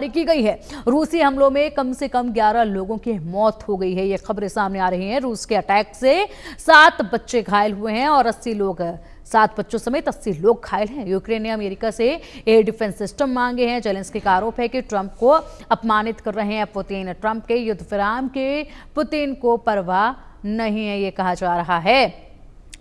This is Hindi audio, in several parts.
की गई है। रूसी हमलों में कम से कम 11 लोगों की मौत हो गई है। ये खबरें सामने आ रही हैं। रूस के अटैक से 7 बच्चे घायल हुए हैं और 7 बच्चों समेत 80 लोग घायल हैं। यूक्रेन ने अमेरिका से एयर डिफेंस सिस्टम मांगे हैं। जेलेंस्की का आरोप है कि ट्रंप को अपमानित कर रहे हैं पुतिन। ट्रंप के युद्ध विराम के पुतिन को परवाह नहीं है, ये कहा जा रहा है।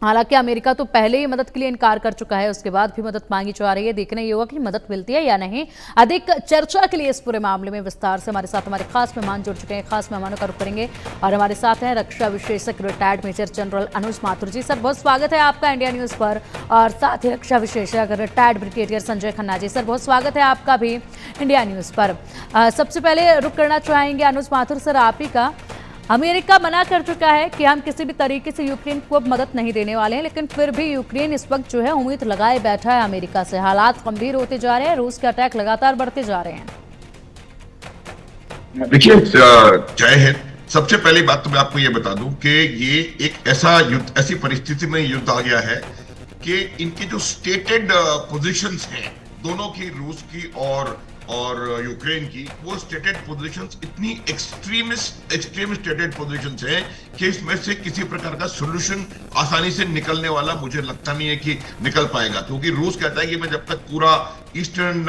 हालांकि अमेरिका तो पहले ही मदद के लिए इनकार कर चुका है, उसके बाद भी मदद मांगी जा रही है। देखना ये होगा कि मदद मिलती है या नहीं। अधिक चर्चा के लिए इस पूरे मामले में विस्तार से हमारे साथ हमारे खास मेहमान जुड़ चुके हैं। खास मेहमानों का रुख करेंगे और हमारे साथ हैं रक्षा विशेषज्ञ रिटायर्ड मेजर जनरल अनुज माथुर जी। सर, बहुत स्वागत है आपका इंडिया न्यूज पर। और साथ ही रक्षा विशेषज्ञ retired brigadier Sanjay Khanna ji. Sir, बहुत स्वागत है आपका भी इंडिया न्यूज पर। सबसे पहले रुख करना चाहेंगे अनुज माथुर सर आप ही का। अमेरिका मना कर चुका है कि हम किसी भी तरीके से यूक्रेन को अब मदद नहीं देने वाले हैं, लेकिन फिर भी यूक्रेन इस वक्त जो है उम्मीद लगाए बैठा है अमेरिका से। हालात गंभीर होते जा रहे हैं, रूस के अटैक लगातार बढ़ते जा रहे हैं। देखिए, जय हिंद। सबसे पहली बात तो मैं आपको ये बता दूं कि ये एक ऐसी परिस्थिति में युद्ध आ गया है कि इनकी जो स्टेटेड पोजीशंस हैं दोनों की, रूस की और यूक्रेन की, वो स्टेटेड पोजीशंस इतनी एक्सट्रीम स्टेटेड पोजीशंस हैं कि इसमें से किसी प्रकार का सॉल्यूशन आसानी से निकलने वाला मुझे लगता नहीं है कि निकल पाएगा। क्योंकि रूस कहता है कि मैं जब तक पूरा ईस्टर्न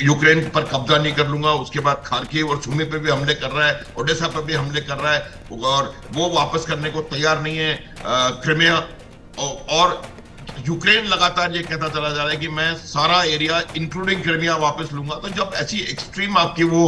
यूक्रेन पर कब्जा नहीं कर लूंगा, उसके बाद खार्किव और सुमी पे भी हमले कर रहा है, ओडेसा पे भी हमले कर रहा है और वो वापस करने को तैयार नहीं है क्रिमिया। और यूक्रेन लगातार ये कहता चला जा रहा है कि मैं सारा एरिया इंक्लूडिंग क्रिमिया वापस लूंगा। तो जब ऐसी एक्सट्रीम आपकी वो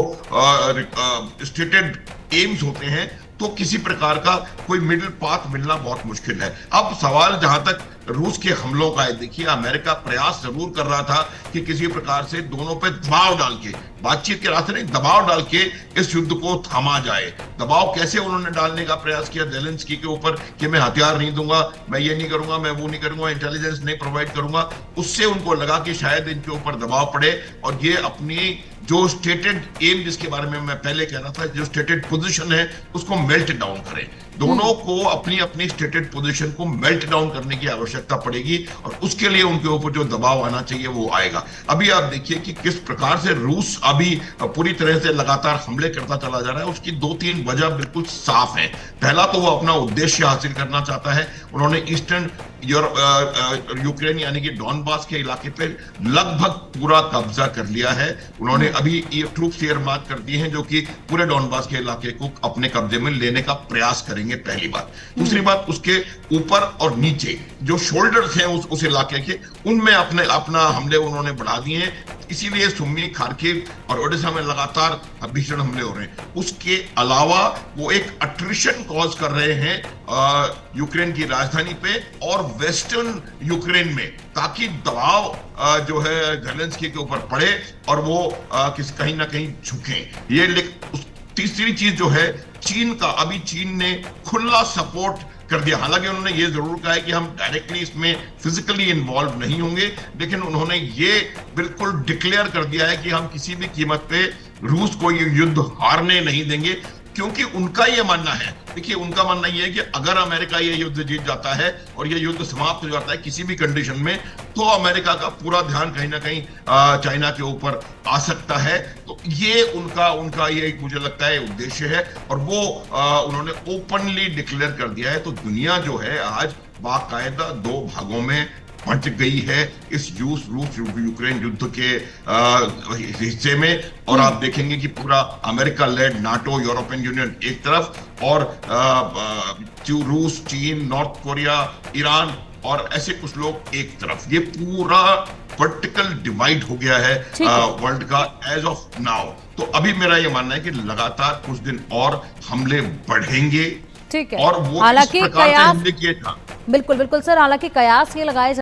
स्टेटेड एम्स होते हैं तो किसी प्रकार का कोई मिडिल पाथ मिलना बहुत मुश्किल है। अब सवाल जहां तक रूस के हमलों का है, देखिए अमेरिका प्रयास जरूर कर रहा था कि किसी प्रकार से दोनों पे दबाव डाल के, बातचीत के रास्ते नहीं, दबाव डाल के इस युद्ध को थामा जाए। दबाव कैसे उन्होंने डालने का प्रयास किया जेलेंस्की के ऊपर कि मैं हथियार नहीं दूंगा, मैं ये नहीं करूंगा, मैं वो नहीं करूंगा, इंटेलिजेंस नहीं प्रोवाइड करूंगा। उससे उनको लगा कि शायद इनके ऊपर दबाव पड़े और ये अपनी जो स्टेटेड एम, जिसके बारे में मैं पहले कह रहा था, जो स्टेटेड पोजीशन है उसको मेल्ट डाउन करें। दोनों को अपनी अपनी स्टेटेड पोजीशन को मेल्ट डाउन करने की आवश्यकता पड़ेगी और उसके लिए उनके ऊपर जो दबाव आना चाहिए वो आएगा। अभी आप देखिए कि किस प्रकार से रूस अभी पूरी तरह से लगातार हमले करता चला जा रहा है। उसकी 2-3 वजह बिल्कुल साफ है। पहला तो वो अपना उद्देश्य हासिल करना चाहता है। उन्होंने ईस्टर्न यूक्रेन यानी कि डॉनबास के इलाके पे लगभग पूरा कब्जा कर लिया है। उन्होंने अभी ये ट्रूप्स एयरमार्क कर दिए हैं जो कि पूरे डॉनबास के इलाके को अपने कब्जे में लेने का प्रयास करेंगे, पहली बात। दूसरी बात, उसके ऊपर और नीचे जो शोल्डर्स हैं उस इलाके के, उनमें अपना हमले उन्होंने बढ़ा दिए हैं। इसीलिए सुमी, खार्किव और ओडेसा में लगातार भीषण हमले हो रहे हैं। उसके अलावा वो एक अट्रिशन कॉज कर रहे हैं यूक्रेन की राजधानी पे और वेस्टर्न यूक्रेन में, ताकि दबाव जो है जेलेंस्की के ऊपर पड़े और वो कहीं ना कहीं झुकें। ये तीसरी चीज जो है चीन का, अभी चीन ने खुला सपोर्ट कर दिया। हालांकि उन्होंने ये जरूर कहा है कि हम डायरेक्टली इसमें फिजिकली इन्वॉल्व नहीं होंगे, लेकिन उन्होंने ये बिल्कुल डिक्लेयर कर दिया है कि हम किसी भी कीमत पे रूस को ये युद्ध हारने नहीं देंगे। क्योंकि उनका ये मानना है, देखिए उनका मानना ये है कि अगर अमेरिका ये युद्ध जीत जाता है और ये युद्ध समाप्त हो जाता है किसी भी कंडीशन में, तो अमेरिका का पूरा ध्यान कहीं ना कहीं चाइना के ऊपर आ सकता है। तो ये उनका ये मुझे लगता है उद्देश्य है और वो उन्होंने ओपनली डिक्लेयर कर दिया है। तो दुनिया जो है आज बाकायदा 2 भागों में बंट गई है इस रूस यूक्रेन युद्ध के हिस्से में। और आप देखेंगे कि पूरा America led NATO, European Union एक तरफ और रूस, चीन, नॉर्थ कोरिया, ईरान और ऐसे कुछ लोग एक तरफ। ये पूरा वर्टिकल डिवाइड हो गया है वर्ल्ड का एज ऑफ नाउ। तो अभी मेरा ये मानना है कि लगातार कुछ दिन और हमले बढ़ेंगे। ठीक है, और वो हालांकि हमले किए था। बिल्कुल सर, हालांकि कयास ये लगाए